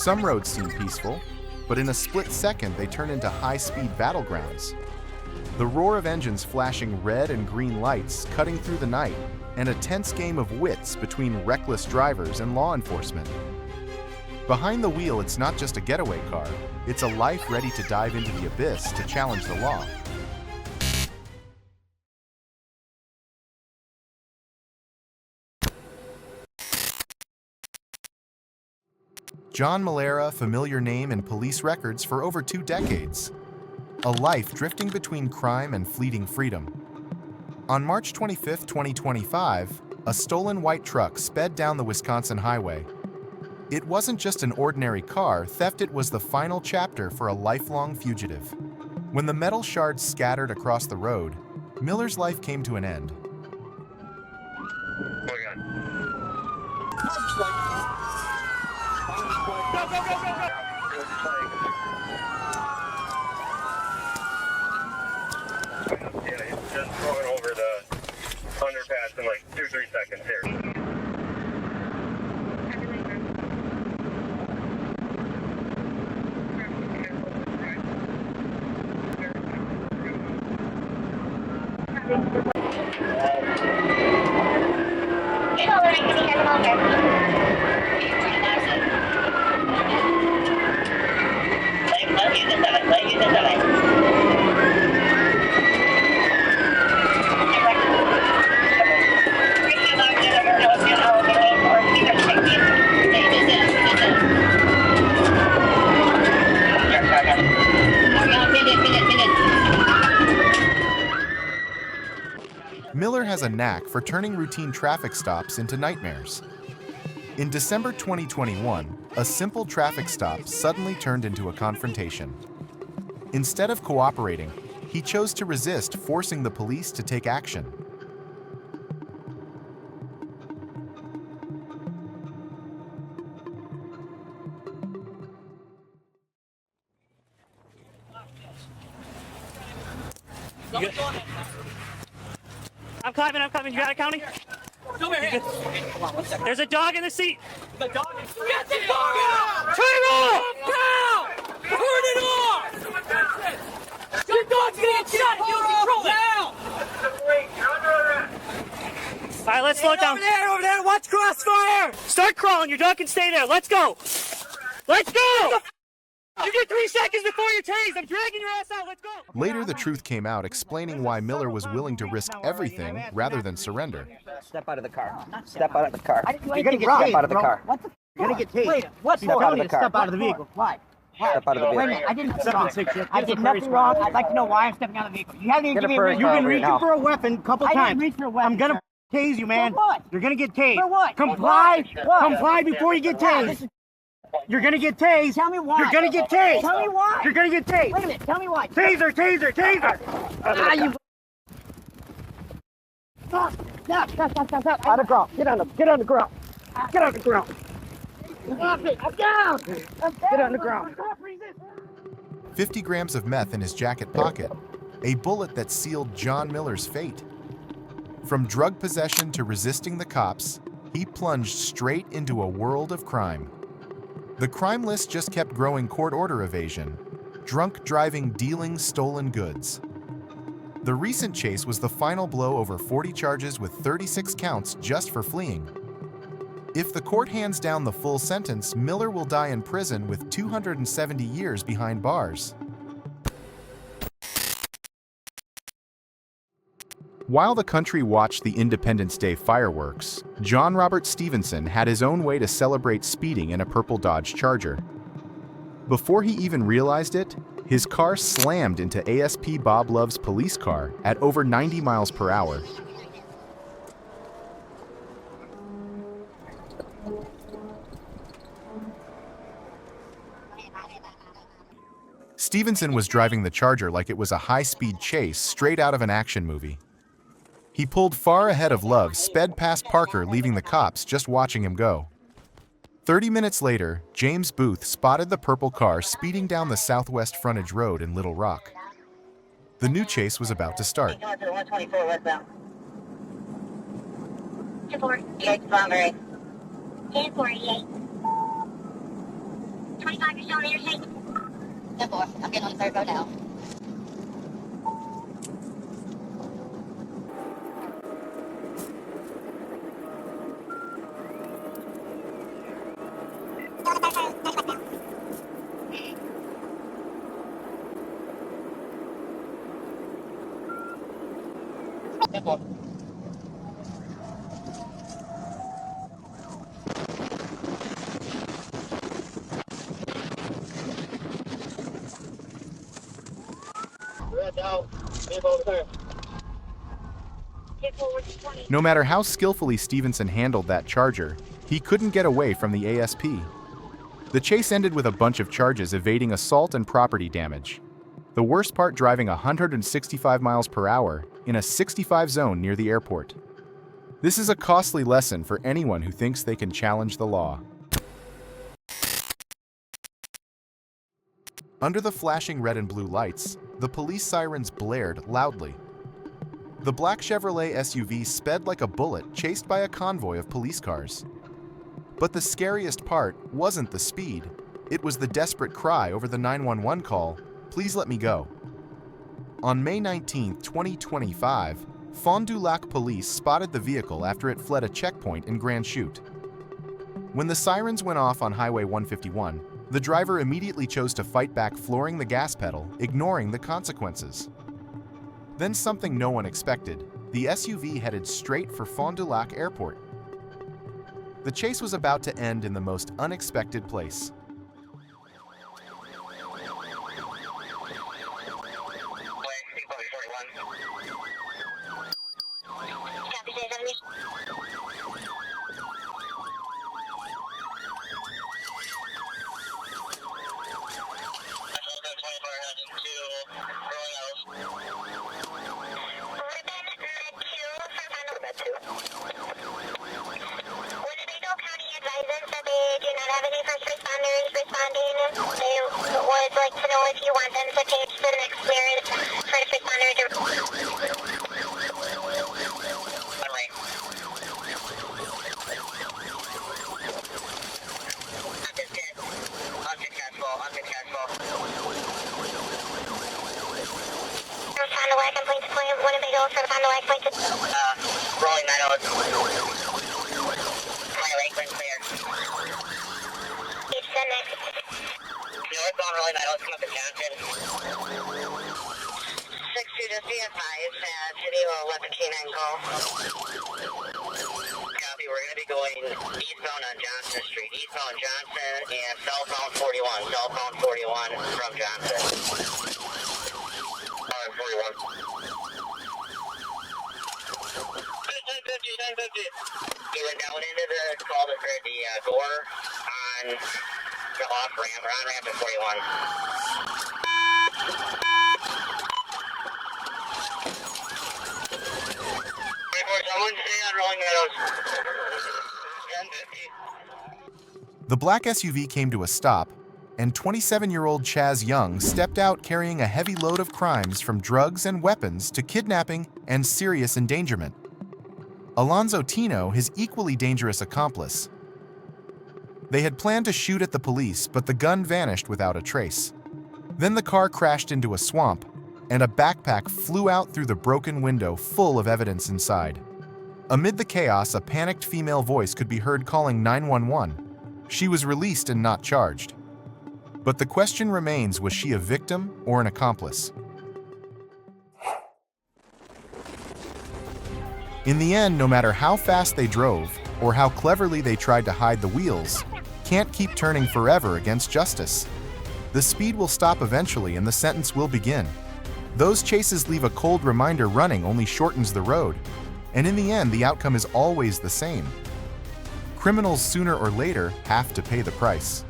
Some roads seem peaceful, but in a split second they turn into high-speed battlegrounds. The roar of engines flashing red and green lights cutting through the night, and a tense game of wits between reckless drivers and law enforcement. Behind the wheel, it's not just a getaway car, it's a life ready to dive into the abyss to challenge the law. John Miller, a familiar name in police records for over 2 decades. A life drifting between crime and fleeting freedom. On March 25, 2025, a stolen white truck sped down the Wisconsin highway. It wasn't just an ordinary car, theft was the final chapter for a lifelong fugitive. When the metal shards scattered across the road, Miller's life came to an end. Just going over the underpass in like 2-3 seconds here. Miller has a knack for turning routine traffic stops into nightmares. In December 2021, a simple traffic stop suddenly turned into a confrontation. Instead of cooperating, he chose to resist, forcing the police to take action. I'm coming. You got it, County? Come here. There's a dog in the seat. The dog is... Get the dog out! Turn it off! Down! Turn it off! Your dog's gonna get shot if you don't control it! All right, let's slow it down. Over there, watch crossfire! Start crawling. Your dog can stay there. Let's go. Let's go! You get 3 seconds before you're tased. I'm dragging your ass out. Let's go. Later, the truth came out, explaining why Miller was willing to risk everything rather than surrender. Step out of the car. Step out of the car. You're gonna get tased, Step out of the bro. car. What the? You're gonna get tased. Wait, what? Step out of the car. Step out of the vehicle. Why? Step out of the Wait a vehicle. minute. I didn't I did nothing wrong. I'd like to know why I'm stepping out of the vehicle. You haven't even given me a reason. You've been reaching for a weapon a couple times. I didn't reach for a weapon. I'm gonna tase you, man. For what? You're gonna get tased. For what? Comply. What? Comply before you get tased. You're gonna get tased. Tell me why. You're gonna get tased. Tell me why. You're gonna get tased. Wait a minute. Tell me why. Taser, taser, taser. You. Stop. Stop. On the ground. Get on the ground. Get on the ground. Stop it. I'm down. Get on the ground. 50 grams of meth in his jacket pocket, a bullet that sealed John Miller's fate. From drug possession to resisting the cops, he plunged straight into a world of crime. The crime list just kept growing: court order evasion, drunk driving, dealing stolen goods. The recent chase was the final blow, over 40 charges with 36 counts just for fleeing. If the court hands down the full sentence, Miller will die in prison with 270 years behind bars. While the country watched the Independence Day fireworks, John Robert Stevenson had his own way to celebrate speeding in a purple Dodge Charger. Before he even realized it, his car slammed into ASP Bob Love's police car at over 90 miles per hour. Stevenson was driving the Charger like it was a high-speed chase straight out of an action movie. He pulled far ahead of Love, sped past Parker, leaving the cops just watching him go. 30 minutes later, James Booth spotted the purple car speeding down the southwest frontage road in Little Rock. The new chase was about to start. 124 westbound. 248 Strawberry. 248. 25, you're showing me your shape. 10-4. I'm getting on the third row now. No matter how skillfully Stevenson handled that Charger, he couldn't get away from the ASP. The chase ended with a bunch of charges evading assault and property damage. The worst part, driving 165 miles per hour in a 65 zone near the airport. This is a costly lesson for anyone who thinks they can challenge the law. Under the flashing red and blue lights, the police sirens blared loudly. The black Chevrolet SUV sped like a bullet chased by a convoy of police cars. But the scariest part wasn't the speed. It was the desperate cry over the 911 call, "Please let me go." On May 19, 2025, Fond du Lac police spotted the vehicle after it fled a checkpoint in Grand Chute. When the sirens went off on Highway 151, the driver immediately chose to fight back, flooring the gas pedal, ignoring the consequences. Then something no one expected, the SUV headed straight for Fond du Lac Airport. The chase was about to end in the most unexpected place. Have any first responders responding? They would like to know if you want them to page the next clearance first responder to... From Fond du Lac and point to point, Winnebago from Fond du Lac, point to... Rolling Meadows. My Lakeland clear. Next. Northbound Rolling Meadows, come up to Johnson. 6-2 to CF5, City will let the K9 call. Copy, we're going to be going eastbound on Johnson Street. Eastbound Johnson and southbound 41. Southbound 41 from Johnson. 41. 1050. We went down into the call to the Gore on the off ramp, or on ramp at 41. Someone stay on Rolling Meadows. 1050. The black SUV came to a stop, and 27-year-old Chaz Young stepped out carrying a heavy load of crimes from drugs and weapons to kidnapping and serious endangerment. Alonzo Tino, his equally dangerous accomplice. They had planned to shoot at the police, but the gun vanished without a trace. Then the car crashed into a swamp, and a backpack flew out through the broken window full of evidence inside. Amid the chaos, a panicked female voice could be heard calling 911. She was released and not charged. But the question remains, was she a victim or an accomplice? In the end, no matter how fast they drove or how cleverly they tried to hide the wheels, can't keep turning forever against justice. The speed will stop eventually and the sentence will begin. Those chases leave a cold reminder running only shortens the road, and in the end, the outcome is always the same. Criminals sooner or later have to pay the price.